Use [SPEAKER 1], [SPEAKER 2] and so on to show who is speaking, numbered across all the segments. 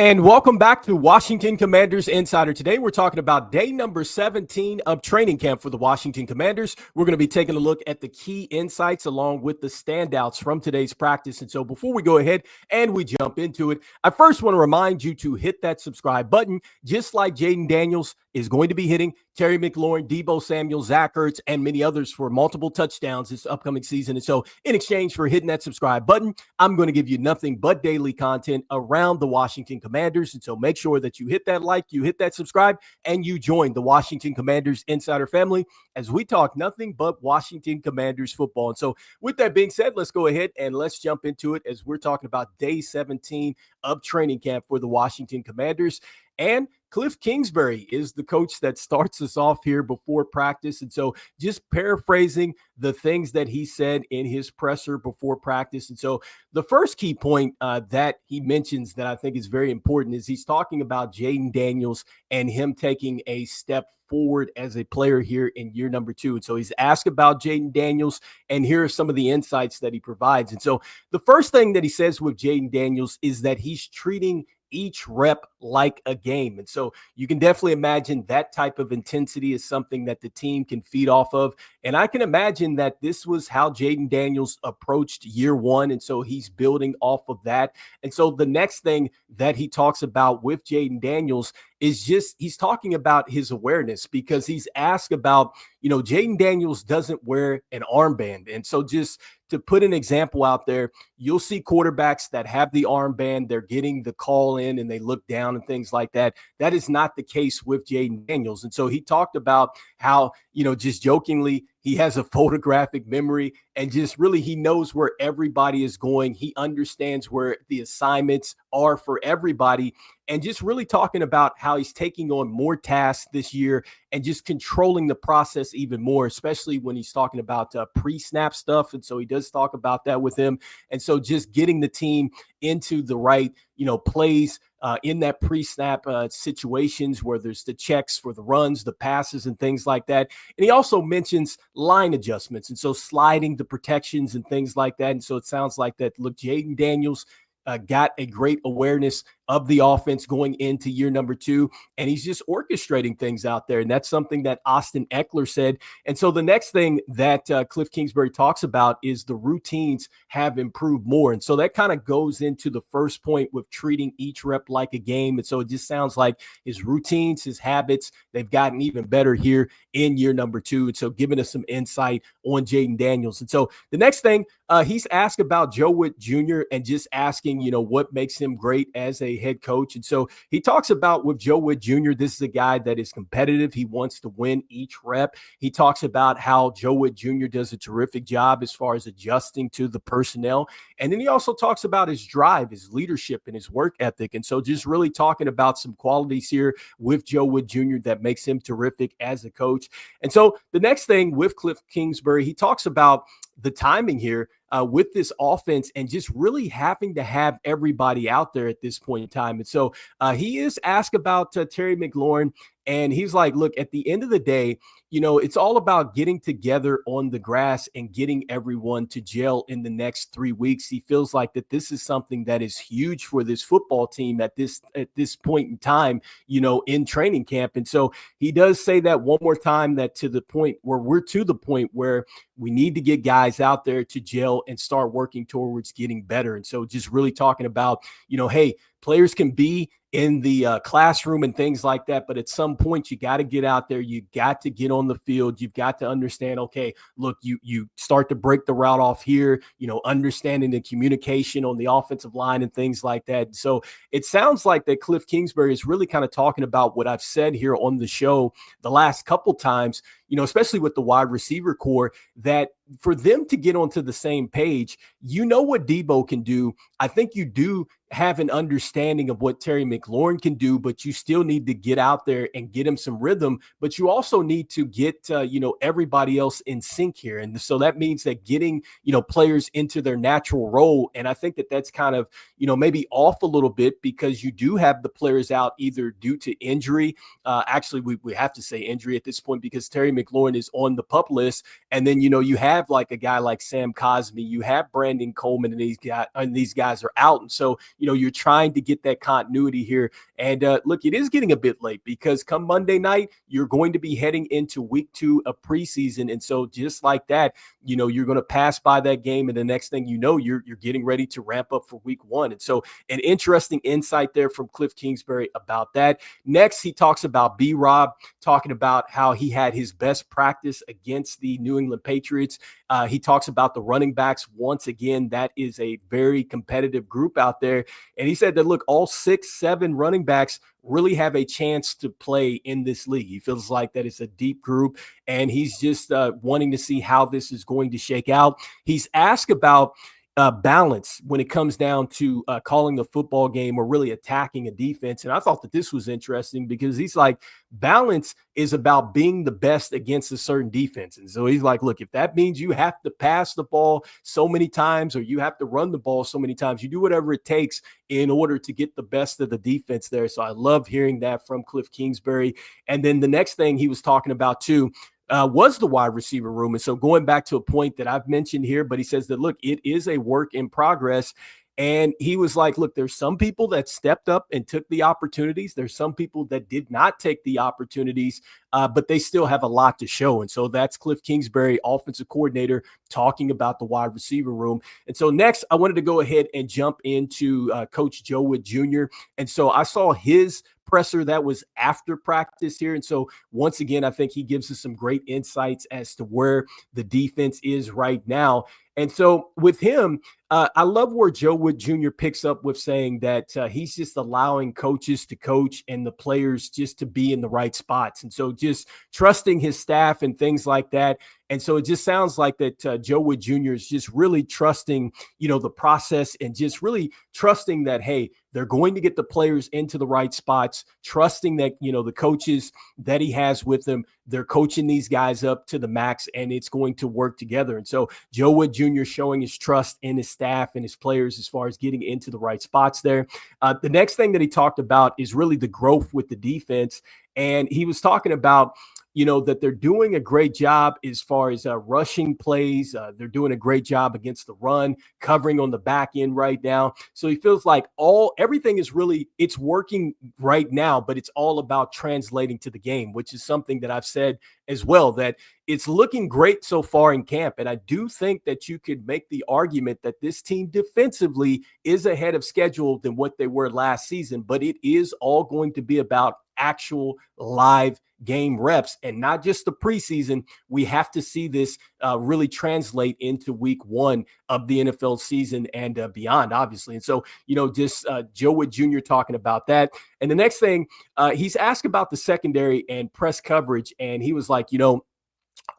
[SPEAKER 1] And welcome back to Washington Commanders Insider. Today we're talking about day number 17 of training camp for the Washington Commanders. We're going to be taking a look at the key insights along with the standouts from today's practice. And so before we go ahead and we jump into it, I first want to remind you to hit that subscribe button, just like Jaden Daniels is going to be hitting Terry McLaurin, Deebo Samuel, Zach Ertz, and many others for multiple touchdowns this upcoming season. And so in exchange for hitting that subscribe button, I'm going to give you nothing but daily content around the Washington Commanders. And so make sure that you hit that like, you hit that subscribe, and you join the Washington Commanders Insider family as we talk nothing but Washington Commanders football. And so with that being said, let's go ahead and let's jump into it as we're talking about day 17 of training camp for the Washington Commanders. And Kliff Kingsbury is the coach that starts us off here before practice. And so just paraphrasing the things that he said in his presser before practice. And so the first key point that he mentions that I think is very important is he's talking about Jaden Daniels and him taking a step forward as a player here in year number 2. And so he's asked about Jaden Daniels, and here are some of the insights that he provides. And so the first thing that he says with Jaden Daniels is that he's treating each rep like a game. And so you can definitely imagine that type of intensity is something that the team can feed off of. And I can imagine that this was how Jaden Daniels approached year 1. And so he's building off of that. And so the next thing that he talks about with Jaden Daniels is just he's talking about his awareness, because he's asked about, Jaden Daniels doesn't wear an armband. And so just to put an example out there, you'll see quarterbacks that have the armband, they're getting the call in and they look down and things like that. That is not the case with Jaden Daniels. And so he talked about how, just jokingly, he has a photographic memory and just really he knows where everybody is going. He understands where the assignments are for everybody, and just really talking about how he's taking on more tasks this year and just controlling the process even more, especially when he's talking about pre-snap stuff. And so he does talk about that with him. And so just getting the team into the right, plays in that pre-snap situations where there's the checks for the runs, the passes, and things like that. And he also mentions line adjustments, and so sliding the protections and things like that. And so it sounds like that, look, Jaden Daniels got a great awareness of the offense going into year number 2, and he's just orchestrating things out there. And that's something that Austin Eckler said. And so the next thing that Kliff Kingsbury talks about is the routines have improved more. And so that kind of goes into the first point with treating each rep like a game. And so it just sounds like his routines, his habits, they've gotten even better here in year number 2. And so giving us some insight on Jaden Daniels. And so the next thing, he's asked about Joe Whitt Jr. and just asking, what makes him great as a head coach. And so he talks about with Joe Whitt Jr., this is a guy that is competitive. He wants to win each rep. He talks about how Joe Whitt Jr. does a terrific job as far as adjusting to the personnel. And then he also talks about his drive, his leadership, and his work ethic. And so just really talking about some qualities here with Joe Whitt Jr. that makes him terrific as a coach. And so the next thing with Kliff Kingsbury, he talks about the timing here with this offense and just really having to have everybody out there at this point in time. And so he is asked about Terry McLaurin, and he's like, look, at the end of the day, it's all about getting together on the grass and getting everyone to gel in the next 3 weeks. He feels like that this is something that is huge for this football team at this point in time, in training camp. And so he does say that one more time, that to the point where we're to the point where we need to get guys out there to gel and start working towards getting better. And so just really talking about, hey, players can be in the classroom and things like that, but at some point you got to get out there. You got to get on the field. You've got to understand, okay, look, you start to break the route off here, understanding the communication on the offensive line and things like that. So it sounds like that Kliff Kingsbury is really kind of talking about what I've said here on the show the last couple times, especially with the wide receiver core, that for them to get onto the same page, what Deebo can do. I think you do have an understanding of what Terry McLaurin can do, but you still need to get out there and get him some rhythm. But you also need to get, everybody else in sync here. And so that means that getting, players into their natural role. And I think that that's kind of, maybe off a little bit, because you do have the players out either due to injury. Actually, we have to say injury at this point, because Terry McLaurin is on the PUP list. And then, you have like a guy like Sam Cosmi, you have Brandon Coleman, and these guys are out. And so, you're trying to get that continuity here. And look, it is getting a bit late because come Monday night, you're going to be heading into week 2 of preseason. And so just like that, you're going to pass by that game. And the next thing you know, you're getting ready to ramp up for week 1. And so an interesting insight there from Kliff Kingsbury about that. Next, he talks about B-Rob, talking about how he had his best practice against the New England Patriots. He talks about the running backs. Once again, that is a very competitive group out there. And he said that, look, all 6-7 running backs really have a chance to play in this league. He feels like that it's a deep group, and he's just wanting to see how this is going to shake out. He's asked about balance when it comes down to calling the football game or really attacking a defense. And I thought that this was interesting because he's like, balance is about being the best against a certain defense. And so he's like, look, if that means you have to pass the ball so many times or you have to run the ball so many times, you do whatever it takes in order to get the best of the defense there. So I love hearing that from Kliff Kingsbury. And then the next thing he was talking about too, was the wide receiver room. And so going back to a point that I've mentioned here, but he says that, look, it is a work in progress. And he was like, look, there's some people that stepped up and took the opportunities. There's some people that did not take the opportunities, but they still have a lot to show. And so that's Kliff Kingsbury, offensive coordinator, talking about the wide receiver room. And so next, I wanted to go ahead and jump into Coach Joe Whitt Jr. And so I saw his presser that was after practice here. And so once again, I think he gives us some great insights as to where the defense is right now. And so with him, I love where Joe Whitt Jr. picks up with saying that he's just allowing coaches to coach and the players just to be in the right spots. And so just trusting his staff and things like that. And so it just sounds like that Joe Whitt Jr. is just really trusting, the process and just really trusting that, hey, they're going to get the players into the right spots, trusting that, the coaches that he has with them, they're coaching these guys up to the max and it's going to work together. And so Joe Whitt Jr. showing his trust in his staff and his players as far as getting into the right spots there. The next thing that he talked about is really the growth with the defense. And he was talking about, that they're doing a great job as far as rushing plays. They're doing a great job against the run, covering on the back end right now. So he feels like everything is really, it's working right now, but it's all about translating to the game, which is something that I've said as well, that it's looking great so far in camp. And I do think that you could make the argument that this team defensively is ahead of schedule than what they were last season, but it is all going to be about actual live game reps and not just the preseason. We have to see this really translate into week 1 of the NFL season and beyond, obviously. And so, just Joe Whitt Jr. talking about that. And the next thing, he's asked about the secondary and press coverage. And he was like,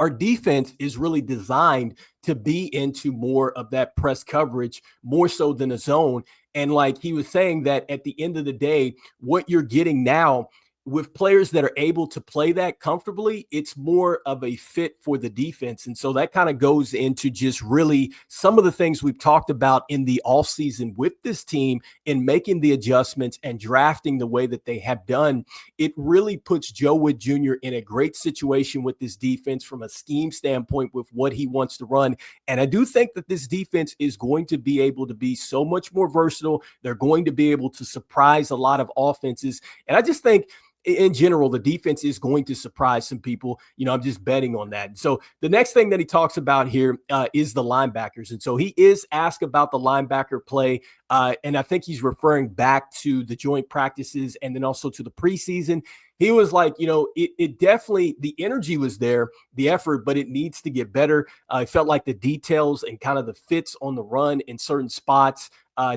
[SPEAKER 1] our defense is really designed to be into more of that press coverage, more so than a zone. And like he was saying that at the end of the day, what you're getting now with players that are able to play that comfortably, it's more of a fit for the defense. And so that kind of goes into just really some of the things we've talked about in the offseason with this team in making the adjustments and drafting the way that they have done. It really puts Joe Whitt Jr. in a great situation with this defense from a scheme standpoint with what he wants to run. And I do think that this defense is going to be able to be so much more versatile. They're going to be able to surprise a lot of offenses. And I just think, in general, the defense is going to surprise some people. I'm just betting on that. So the next thing that he talks about here is the linebackers. And so he is asked about the linebacker play. And I think he's referring back to the joint practices and then also to the preseason. He was like, it definitely, the energy was there, the effort, but it needs to get better. I felt like the details and kind of the fits on the run in certain spots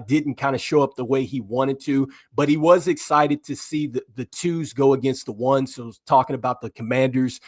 [SPEAKER 1] didn't kind of show up the way he wanted to, but he was excited to see the twos go against the ones. So talking about the Commanders,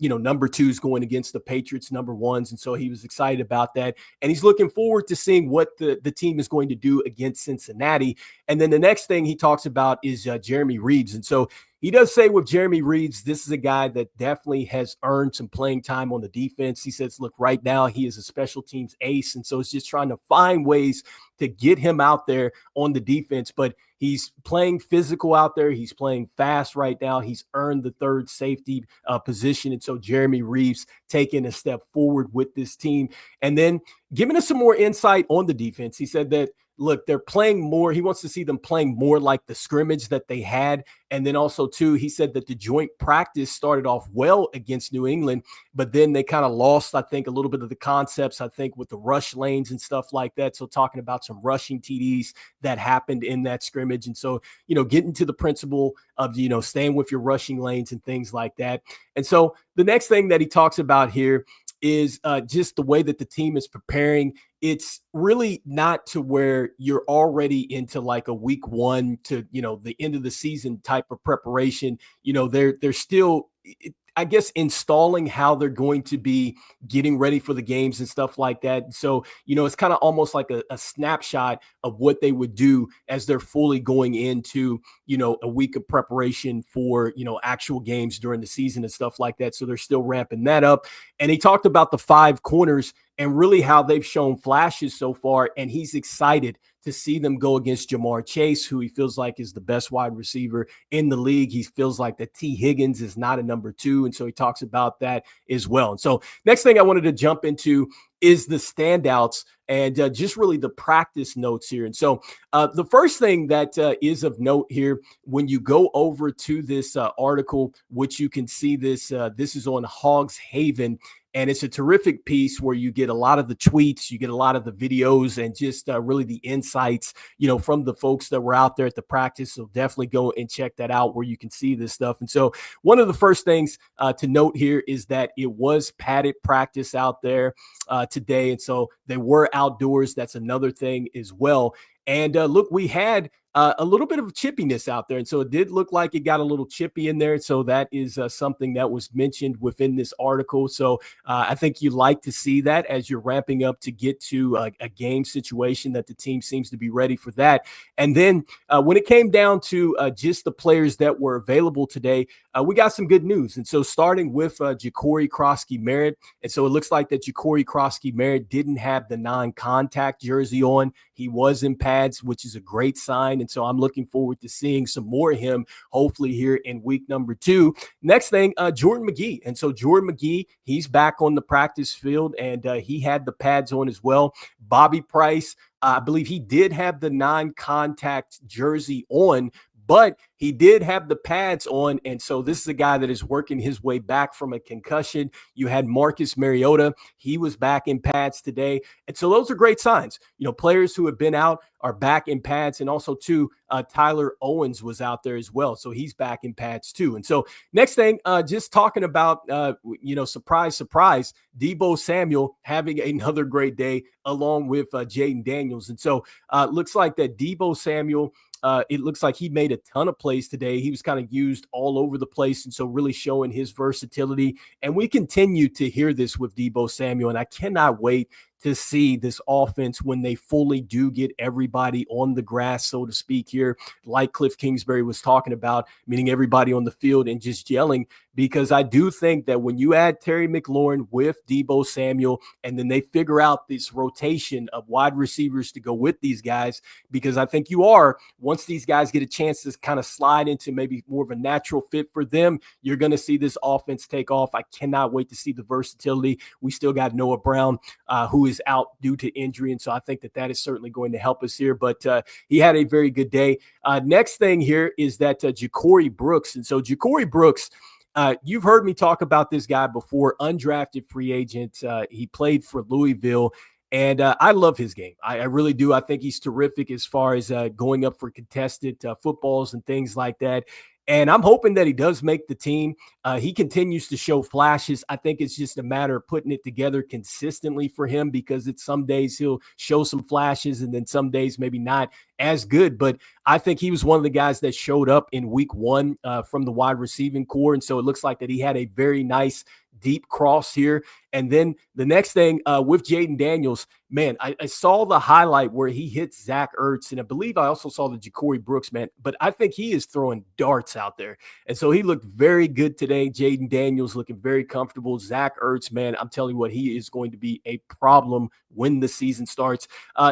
[SPEAKER 1] number twos going against the Patriots, number ones. And so he was excited about that. And he's looking forward to seeing what the team is going to do against Cincinnati. And then the next thing he talks about is Jeremy Reaves. And so he does say with Jeremy Reaves, this is a guy that definitely has earned some playing time on the defense. He says, look, right now he is a special teams ace. And so it's just trying to find ways to get him out there on the defense. But he's playing physical out there. He's playing fast right now. He's earned the third safety position. And so Jeremy Reaves taking a step forward with this team. And then giving us some more insight on the defense. He said that, look, they're playing more. He wants to see them playing more like the scrimmage that they had. And then also, too, he said that the joint practice started off well against New England, but then they kind of lost, I think, a little bit of the concepts, I think, with the rush lanes and stuff like that. So talking about some rushing TDs that happened in that scrimmage. And so, getting to the principle of, staying with your rushing lanes and things like that. And so the next thing that he talks about here is just the way that the team is preparing. It's really not to where you're already into like a week one to, the end of the season type of preparation. They're still, I guess, installing how they're going to be getting ready for the games and stuff like that. So, it's kind of almost like a snapshot of what they would do as they're fully going into, a week of preparation for, actual games during the season and stuff like that. So they're still ramping that up. And he talked about the 5 corners and really how they've shown flashes so far. And he's excited to see them go against Jamar Chase, who he feels like is the best wide receiver in the league. He feels like that T. Higgins is not a number 2. And so he talks about that as well. And so next thing I wanted to jump into is the standouts and just really the practice notes here. And so the first thing that is of note here, when you go over to this article, which you can see this is on Hogs Haven. And it's a terrific piece where you get a lot of the tweets, you get a lot of the videos, and just really the insights, from the folks that were out there at the practice. So definitely go and check that out where you can see this stuff. And so one of the first things to note here is that it was padded practice out there today. And so they were outdoors. That's another thing as well. And look, we had a little bit of chippiness out there. And so it did look like it got a little chippy in there. So that is something that was mentioned within this article. So I think you like to see that as you're ramping up to get to a game situation, that the team seems to be ready for that. And then when it came down to just the players that were available today, we got some good news. And so starting with Ja'Cory Crosky-Merritt. And so it looks like that Ja'Cory Crosky-Merritt didn't have the non-contact jersey on. He was in pads, which is a great sign. And so I'm looking forward to seeing some more of him, hopefully here in week number 2. Next thing, Jordan McGee. And so Jordan McGee, he's back on the practice field, and he had the pads on as well. Bobby Price, I believe he did have the non-contact jersey on, but he did have the pads on. And so this is a guy that is working his way back from a concussion. You had Marcus Mariota. He was back in pads today. And so those are great signs. Players who have been out are back in pads. And also, too, Tyler Owens was out there as well. So he's back in pads, too. And so next thing, just talking about, surprise, surprise, Deebo Samuel having another great day along with Jaden Daniels. And so looks like that Deebo Samuel, it looks like he made a ton of plays today. He was kind of used all over the place. And so really showing his versatility. And we continue to hear this with Deebo Samuel. And I cannot wait to see this offense when they fully do get everybody on the grass, so to speak, here, like Kliff Kingsbury was talking about, meaning everybody on the field and just yelling. Because I do think that when you add Terry McLaurin with Deebo Samuel, and then they figure out this rotation of wide receivers to go with these guys, because I think once these guys get a chance to kind of slide into maybe more of a natural fit for them, you're going to see this offense take off. I cannot wait to see the versatility. We still got Noah Brown, who is out due to injury. And so I think that is certainly going to help us here. But he had a very good day. Next thing here is that Ja'Cory Brooks. And so Ja'Cory Brooks, you've heard me talk about this guy before, undrafted free agent. He played for Louisville. And I love his game. I really do. I think he's terrific as far as going up for contested footballs and things like that. And I'm hoping that he does make the team. He continues to show flashes. I think it's just a matter of putting it together consistently for him, because it's some days he'll show some flashes and then some days maybe not as good. But I think he was one of the guys that showed up in week 1 from the wide receiving core. And so it looks like that he had a very nice deep cross here. And then the next thing with Jaden Daniels, man, I saw the highlight where he hits Zach Ertz, and I believe I also saw the Ja'Cory Brooks, man. But I think he is throwing darts out there. And so he looked very good today. Jaden Daniels looking very comfortable. Zach Ertz, man, I'm telling you what, he is going to be a problem when the season starts.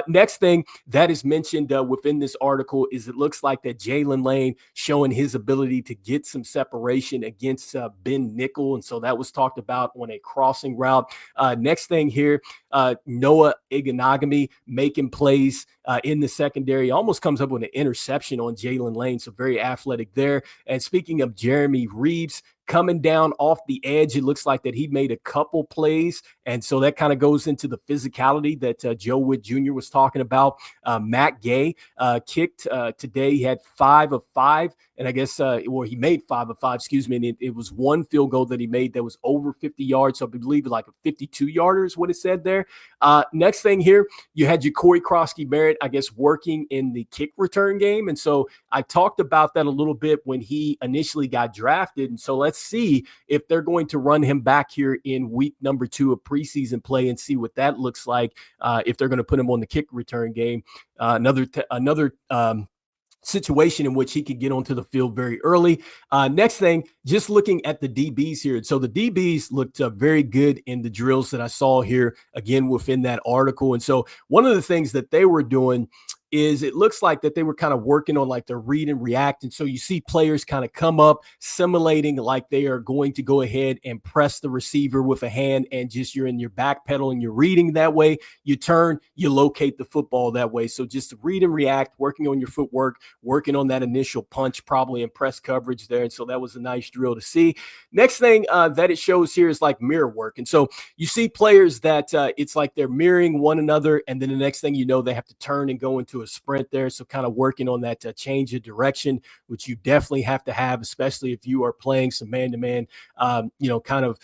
[SPEAKER 1] Next thing that is mentioned within this article is it looks like that Jalen Lane showing his ability to get some separation against Ben Nickel. And so that was talked about on a crossing route. Next thing here, Noah Iganagami making plays in the secondary. Almost comes up with an interception on Jalen Lane. So very athletic there. And speaking of Jeremy Reeves, coming down off the edge, it looks like that he made a couple plays. And so that kind of goes into the physicality that Joe Whitt Jr. was talking about. Matt Gay kicked today. He had 5 of 5. And I guess, he made 5 of 5, excuse me. And it was one field goal that he made that was over 50 yards. So I believe like a 52-yarder is what it said there. Next thing here, you had Ja'Cory Krosky-Barrett, I guess, working in the kick return game. And so I talked about that a little bit when he initially got drafted. And so let's see if they're going to run him back here in week number 2 of preseason play and see what that looks like. If they're going to put him on the kick return game, another situation in which he could get onto the field very early. Next thing, just looking at the DBs here. So the DBs looked very good in the drills that I saw here, again, within that article. And so one of the things that they were doing is it looks like that they were kind of working on like the read and react. And so you see players kind of come up simulating like they are going to go ahead and press the receiver with a hand, and just you're in your back pedal and you're reading that way. You turn, you locate the football that way. So just read and react, working on your footwork, working on that initial punch, probably in press coverage there. And so that was a nice drill to see. Next thing that it shows here is like mirror work. And so you see players that it's like they're mirroring one another. And then the next thing you know, they have to turn and go into a sprint there. So kind of working on that change of direction, which you definitely have to have, especially if you are playing some man-to-man, kind of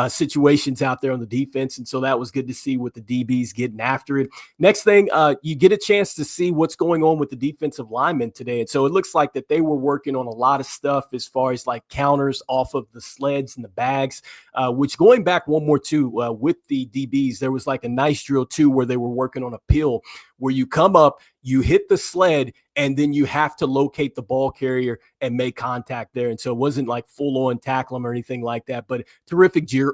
[SPEAKER 1] situations out there on the defense. And so that was good to see with the DBs getting after it. Next thing, you get a chance to see what's going on with the defensive linemen today. And so it looks like that they were working on a lot of stuff as far as like counters off of the sleds and the bags, which going back one more too, with the DBs, there was like a nice drill too, where they were working on a peel where you come up, you hit the sled, and then you have to locate the ball carrier and make contact there. And so it wasn't like full on tackle them or anything like that, but terrific drill,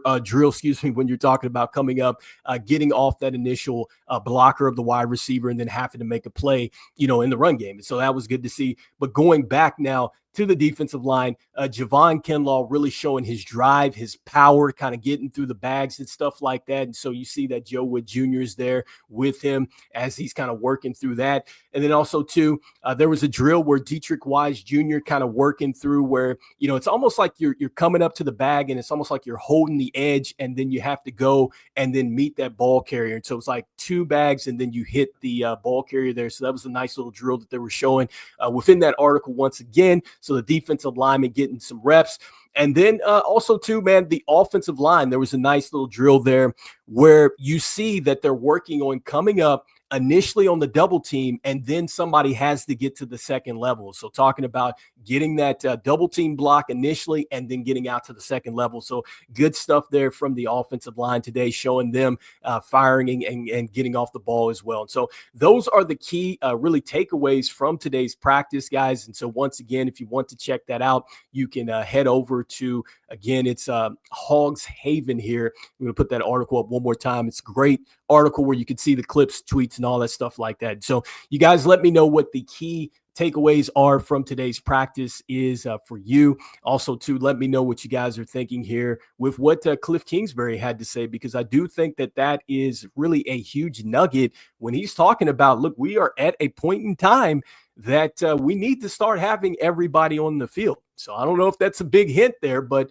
[SPEAKER 1] when you're talking about coming up, getting off that initial blocker of the wide receiver and then having to make a play, in the run game. And so that was good to see. But going back now to the defensive line, Javon Kinlaw really showing his drive, his power, kind of getting through the bags and stuff like that. And so you see that Joe Whitt Jr. is there with him as he's kind of working through that. And then also too, there was a drill where Dietrich Wise Jr. kind of working through where, it's almost like you're coming up to the bag and it's almost like you're holding the edge, and then you have to go and then meet that ball carrier. And so it's like 2 bags and then you hit the ball carrier there. So that was a nice little drill that they were showing within that article once again. So the defensive lineman getting some reps. And then also too, man, the offensive line, there was a nice little drill there where you see that they're working on coming up initially on the double team, and then somebody has to get to the second level. So talking about getting that double team block initially and then getting out to the second level. So good stuff there from the offensive line today, showing them firing and getting off the ball as well. And so those are the key really takeaways from today's practice, guys. And so once again, if you want to check that out, you can head over to, again, it's Hogs Haven here. I'm going to put that article up one more time. It's a great article where you can see the clips, tweets, and all that stuff like that. So you guys let me know what the key takeaways are from today's practice is for you. Also, too, let me know what you guys are thinking here with what Kliff Kingsbury had to say, because I do think that is really a huge nugget when he's talking about, look, we are at a point in time that we need to start having everybody on the field. So I don't know if that's a big hint there, but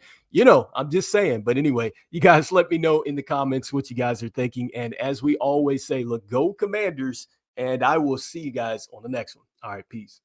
[SPEAKER 1] I'm just saying. But anyway, you guys let me know in the comments what you guys are thinking. And as we always say, look, go Commanders, and I will see you guys on the next one. All right, peace.